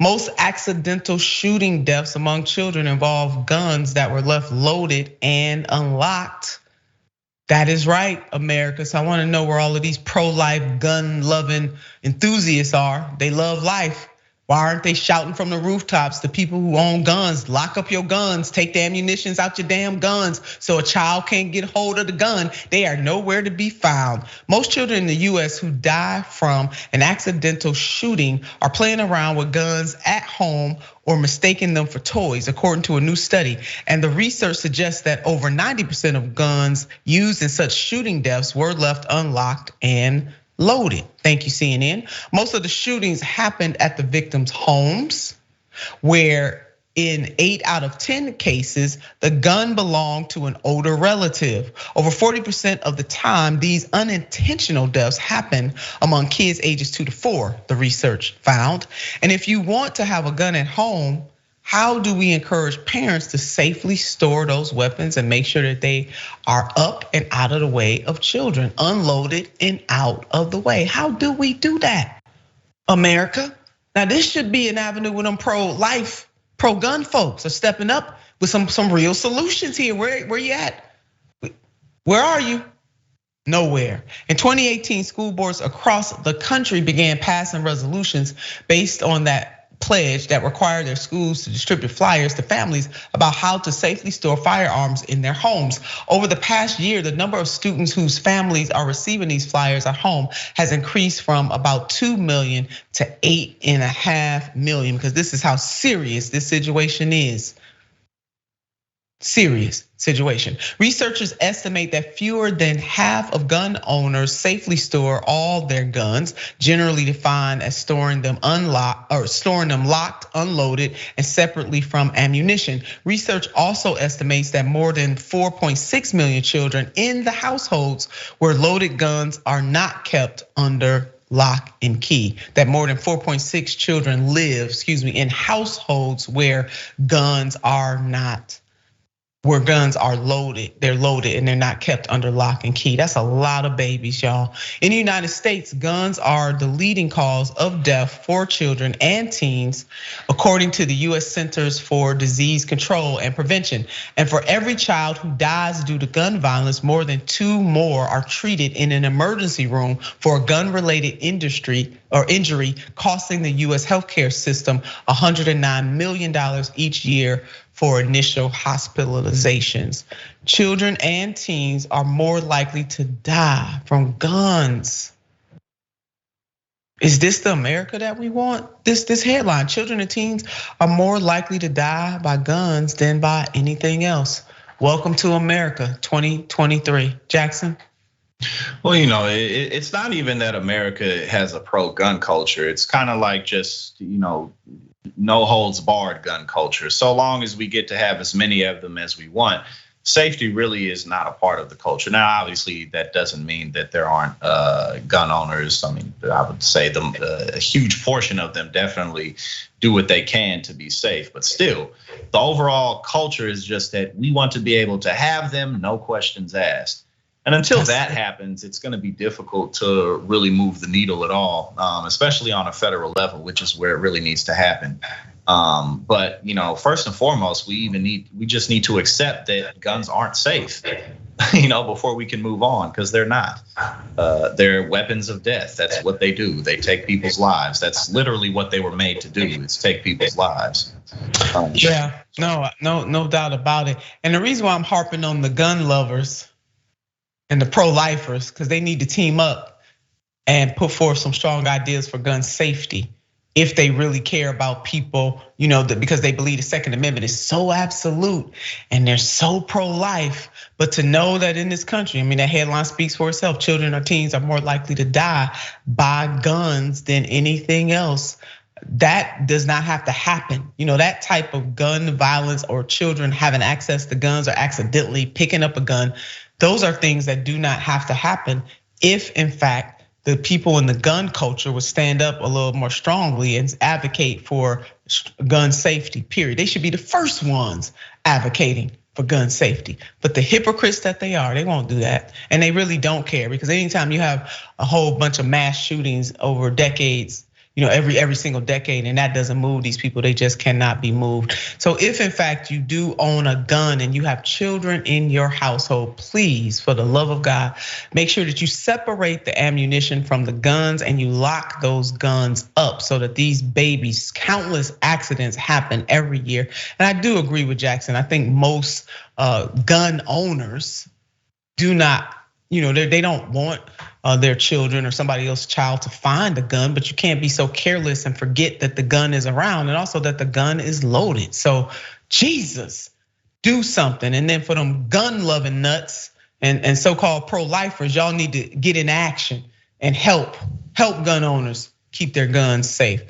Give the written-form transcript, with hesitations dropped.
Most accidental shooting deaths among children involve guns that were left loaded and unlocked. That is right, America. So I want to know where all of these pro-life, gun-loving enthusiasts are. They love life. Why aren't they shouting from the rooftops to people who own guns? Lock up your guns, take the ammunitions out your damn guns so a child can't get hold of the gun. They are nowhere to be found. Most children in the US who die from an accidental shooting are playing around with guns at home or mistaking them for toys, according to a new study. And the research suggests that over 90% of guns used in such shooting deaths were left unlocked and loaded. Thank you, CNN. Most of the shootings happened at the victims' homes, where in 8 out of 10 cases, the gun belonged to an older relative. Over 40% of the time, these unintentional deaths happen among kids ages 2 to 4, the research found. And if you want to have a gun at home, how do we encourage parents to safely store those weapons and make sure that they are up and out of the way of children, unloaded and out of the way? How do we do that, America? Now, this should be an avenue where them pro-life, pro-gun folks are stepping up with some real solutions here. Where you at? Where are you? Nowhere. In 2018, school boards across the country began passing resolutions based on that pledge that required their schools to distribute flyers to families about how to safely store firearms in their homes. Over the past year, the number of students whose families are receiving these flyers at home has increased from about 2 million to 8.5 million, because this is how serious this situation is. Serious situation. Researchers estimate that fewer than half of gun owners safely store all their guns, generally defined as storing them locked, unloaded, and separately from ammunition. Research also estimates that more than 4.6 million children in the households where loaded guns are not kept under lock and key. That more than 4.6 children live, in households where guns are loaded, they're loaded and they're not kept under lock and key. That's a lot of babies, y'all. In the United States, guns are the leading cause of death for children and teens, according to the US Centers for Disease Control and Prevention. And for every child who dies due to gun violence, more than 2 more are treated in an emergency room for a gun-related injury, costing the US healthcare system $109 million each year for initial hospitalizations. Children and teens are more likely to die from guns. Is this the America that we want? This headline, children and teens are more likely to die by guns than by anything else. Welcome to America 2023. Jackson? Well, it's not even that America has a pro-gun culture. It's kind of like just, no holds barred gun culture. So long as we get to have as many of them as we want, safety really is not a part of the culture. Now, obviously, that doesn't mean that there aren't gun owners. I mean, I would say a huge portion of them definitely do what they can to be safe. But still, the overall culture is just that we want to be able to have them, no questions asked. And until that happens, it's going to be difficult to really move the needle at all, especially on a federal level, which is where it really needs to happen. But first and foremost, we just need to accept that guns aren't safe, before we can move on, because they're not. They're weapons of death. That's what they do. They take people's lives. That's literally what they were made to do, is take people's lives. Yeah, no doubt about it. And the reason why I'm harping on the gun lovers and the pro-lifers, because they need to team up and put forth some strong ideas for gun safety if they really care about people, because they believe the Second Amendment is so absolute and they're so pro-life. But to know that in this country, that headline speaks for itself, children or teens are more likely to die by guns than anything else. That does not have to happen. That type of gun violence or children having access to guns or accidentally picking up a gun, those are things that do not have to happen if, in fact, the people in the gun culture would stand up a little more strongly and advocate for gun safety, period. They should be the first ones advocating for gun safety. But the hypocrites that they are, they won't do that. And they really don't care, because anytime you have a whole bunch of mass shootings over decades, every single decade, and that doesn't move these people. They just cannot be moved. So if in fact you do own a gun and you have children in your household, please, for the love of God, make sure that you separate the ammunition from the guns and you lock those guns up so that these babies, countless accidents happen every year. And I do agree with Jackson. I think most gun owners do not, they don't want their children or somebody else's child to find a gun, but you can't be so careless and forget that the gun is around and also that the gun is loaded. So Jesus, do something. And then for them gun loving nuts and so-called pro-lifers, y'all need to get in action and help gun owners keep their guns safe.